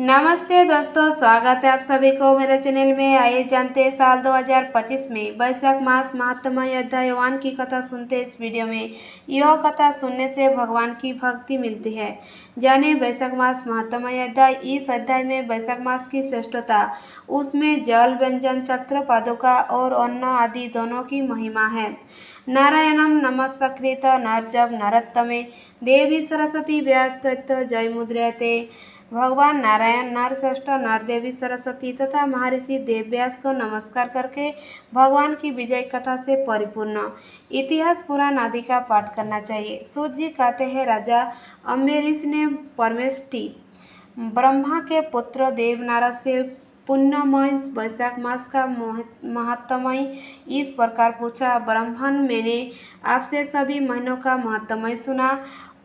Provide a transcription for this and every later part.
नमस्ते दोस्तों, स्वागत है आप सभी को मेरे चैनल में। आइए जानते हैं साल 2025 में वैशाख मास महात्म्य अध्यायवान की कथा सुनते हैं इस वीडियो में। यह कथा सुनने से भगवान की भक्ति मिलती है। जाने वैशाख मास महात्म्य अध्याय। इस अध्याय में वैशाख मास की श्रेष्ठता, उसमें जल, व्यंजन, छत्र, पादुका और अन्न आदि दोनों की महिमा है। नारायणम नमस्कृत नरजब नरोत्तमे देवी सरस्वती व्यास जयमुद्रयते। भगवान नारायण, नरश्रेष्ठ, नरदेवी सरस्वती तथा महर्षि देवव्यास को नमस्कार करके भगवान की विजय कथा से परिपूर्ण इतिहास पुराण आदि का पाठ करना चाहिए। सूत जी कहते हैं, राजा अम्बरीश ने परमेष्टि ब्रह्मा के पुत्र देवनारद से पुण्यमय वैशाख मास का महात्म्य इस प्रकार पूछा। ब्राह्मण, मैंने आपसे सभी महीनों का महात्म्य सुना।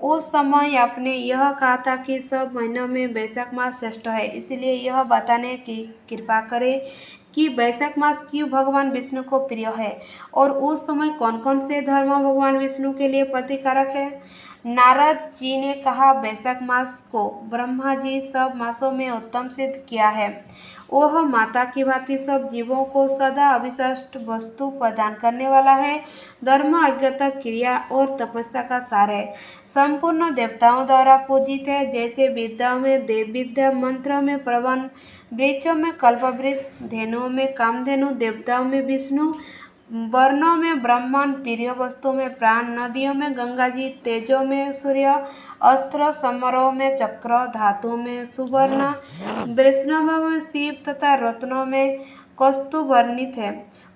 उस समय आपने यह कहा था कि सब महीनों में वैशाख मास श्रेष्ठ है, इसलिए यह बताने की कृपा करें कि वैशाख मास क्यों भगवान विष्णु को प्रिय है और उस समय कौन कौन से धर्म भगवान विष्णु के लिए प्रतिकारक है। नारद जी ने कहा, वैशाख मास को ब्रह्मा जी सब मासों में उत्तम सिद्ध किया है। वह माता की भांति सब जीवों को सदा अविशिष्ट वस्तु प्रदान करने वाला है। धर्म, अज्ञता, क्रिया और तपस्या का सार है। संपूर्ण देवताओं द्वारा पूजित है, जैसे विद्याओं में देव विद्या, मंत्रों में प्रबंध, वृक्षों में कल्पवृक्ष, धेनुओं में कामधेनु, देवताओं में विष्णु, वर्णों में ब्राह्मण, प्रिय वस्तुओं में प्राण, नदियों में गंगा जी, तेजों में सूर्य, अस्त्र, समरों में चक्र, धातुओं में सुवर्ण, वैष्णवों में शिव तथा रत्नों में कौस्तुभ वर्णित है।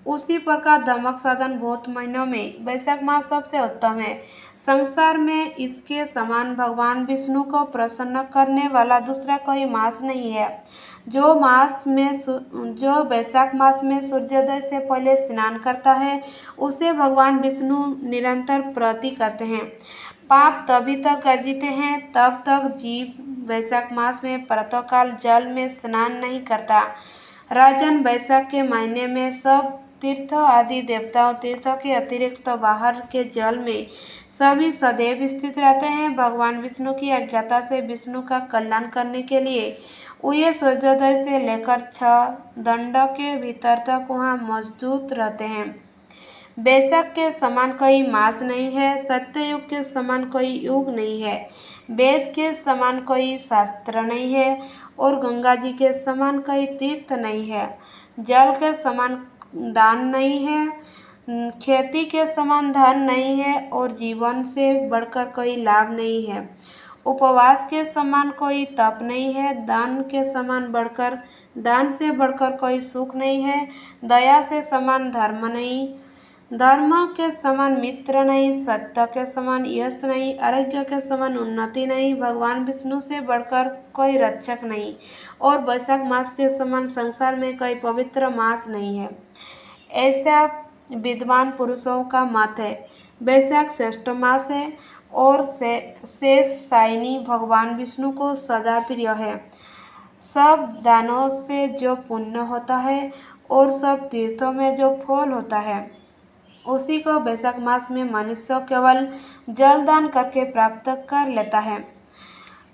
उसी प्रकार धमक साधन भूत महीनों में वैशाख मास सबसे उत्तम है। संसार में इसके समान भगवान विष्णु को प्रसन्न करने वाला दूसरा कोई मास नहीं है। जो वैशाख मास में सूर्योदय से पहले स्नान करता है, उसे भगवान विष्णु निरंतर प्रति करते हैं। पाप तभी तक गर्जिते हैं तब तक जीव वैशाख मास में प्रातःकाल जल में स्नान नहीं करता। राजन, वैशाख के महीने में सब तीर्थ आदि देवताओं तीर्थ के अतिरिक्त बाहर के जल में सभी सदैव स्थित रहते हैं। भगवान विष्णु की अज्ञाता से विष्णु का कल्याण करने के लिए वे सूर्योदय से लेकर 6 दंड के भीतर तक वहाँ मौजूद रहते हैं। वैशाख के समान कोई मास नहीं है, सत्ययुग के समान कोई युग नहीं है, वेद के समान कोई शास्त्र नहीं है और गंगा जी के समान कोई तीर्थ नहीं है। जल के समान दान नहीं है, खेती के समान धन नहीं है और जीवन से बढ़कर कोई लाभ नहीं है। उपवास के समान कोई तप नहीं है, दान से बढ़कर कोई सुख नहीं है, दया से समान धर्म नहीं, धर्म के समान मित्र नहीं, सत्य के समान यश नहीं, आरोग्य के समान उन्नति नहीं, भगवान विष्णु से बढ़कर कोई रक्षक नहीं और वैशाख मास के समान संसार में कोई पवित्र मास नहीं है। ऐसा विद्वान पुरुषों का मत है। वैशाख श्रेष्ठ मास है और शेष शायनी भगवान विष्णु को सदा प्रिय है। सब दानों से जो पुण्य होता है और सब तीर्थों में जो फल होता है, उसी को वैशाख मास में मनुष्य केवल जलदान करके प्राप्त कर लेता है।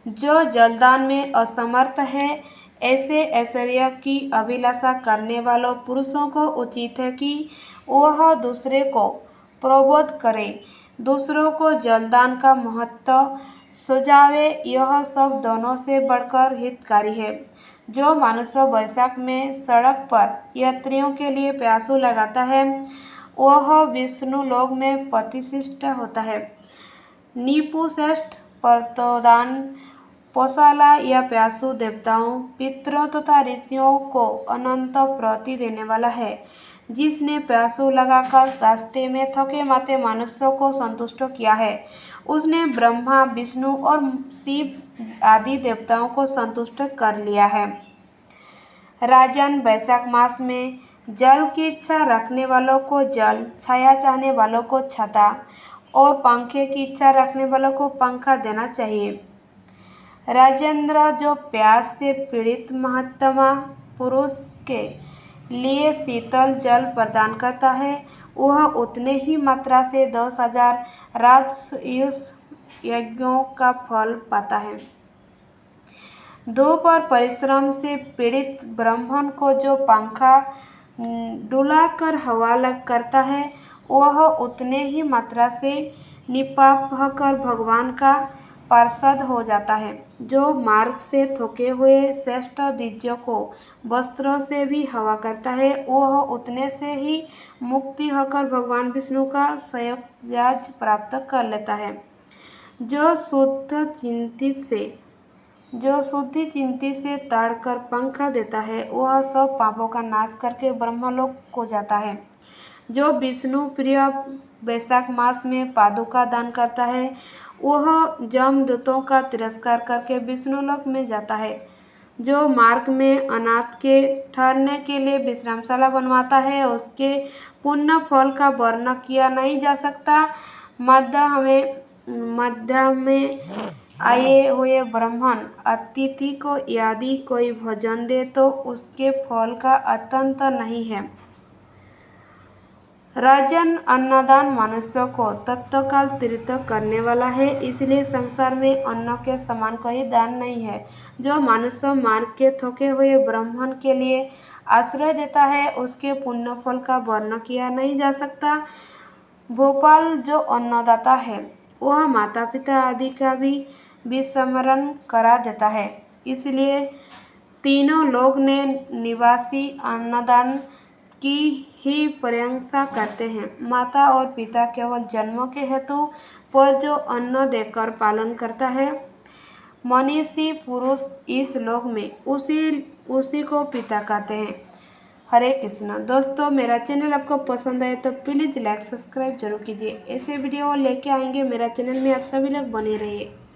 जो जलदान में असमर्थ है, ऐसे ऐश्वर्य की अभिलाषा करने वालों पुरुषों को उचित है कि वह दूसरे को प्रबोध करे, दूसरों को जलदान का महत्व सुझावे। यह सब दोनों से बढ़कर हितकारी है। जो मनुष्य वैशाख में सड़क पर यात्रियों के लिए प्यासू लगाता है, वह विष्णु लोक में प्रतिष्ठित होता है। निपुश्रेष्ठ प्रतोदान पोशाला या प्यासू देवताओं, पितरों तथा ऋषियों को अनंत प्रति देने वाला है। जिसने प्यासू लगाकर रास्ते में थके माथे मनुष्यों को संतुष्ट किया है, उसने ब्रह्मा, विष्णु और शिव आदि देवताओं को संतुष्ट कर लिया है। राजन, वैशाख मास में जल की इच्छा रखने वालों को जल, छाया चाहने वालों को छाता और पंखे की इच्छा रखने वालों को पंखा देना चाहिए। राजेंद्र, जो प्यास से पीड़ित महात्मा पुरुष के लिए शीतल जल प्रदान करता है, वह उतने ही मात्रा से 10,000 राजसूय यज्ञों का फल पाता है। धूप और परिश्रम से पीड़ित ब्राह्मण को जो पंखा डुलाकर हवा लग करता है, वह उतने ही मात्रा से निपाप होकर भगवान का पार्षद हो जाता है। जो मार्ग से थके हुए श्रेष्ठ द्विजों को वस्त्रों से भी हवा करता है, वह उतने से ही मुक्ति होकर भगवान विष्णु का सहयोग प्राप्त कर लेता है। जो शुद्धि चिंती से ताड़ कर पंखा देता है, वह सब पापों का नाश करके ब्रह्मलोक को जाता है। जो विष्णु प्रिय वैशाख मास में पादुका दान करता है, वह जमदूतों का तिरस्कार करके विष्णुलोक में जाता है। जो मार्ग में अनाथ के ठहरने के लिए विश्रामशाला बनवाता है, उसके पुण्य फल का वर्णन किया नहीं जा सकता। मध्य में आए हुए ब्राह्मण अतिथि को यदि कोई भोजन दे तो उसके फल का अत्यंत नहीं है। राजन अन्नदान मनुष्य को तत्काल तीर्थ करने वाला है, इसलिए संसार में अन्न के समान कोई दान नहीं है। जो मनुष्य मार्ग के थके हुए ब्राह्मण के लिए आश्रय देता है, उसके पुण्य फल का वर्णन किया नहीं जा सकता। भोपाल जो अन्नदाता है, वह माता पिता आदि का भी विस्मरण करा देता है। इसलिए तीनों लोग ने निवासी अन्नदान की ही प्रशंसा करते हैं। माता और पिता केवल जन्म के हेतु पर जो अन्न देकर पालन करता है, मनीषी पुरुष इस लोक में उसी को पिता कहते हैं। हरे कृष्णा। दोस्तों, मेरा चैनल आपको पसंद आए तो प्लीज़ लाइक सब्सक्राइब जरूर कीजिए। ऐसे वीडियो लेके आएंगे मेरा चैनल में, आप सभी लोग बने रहिए।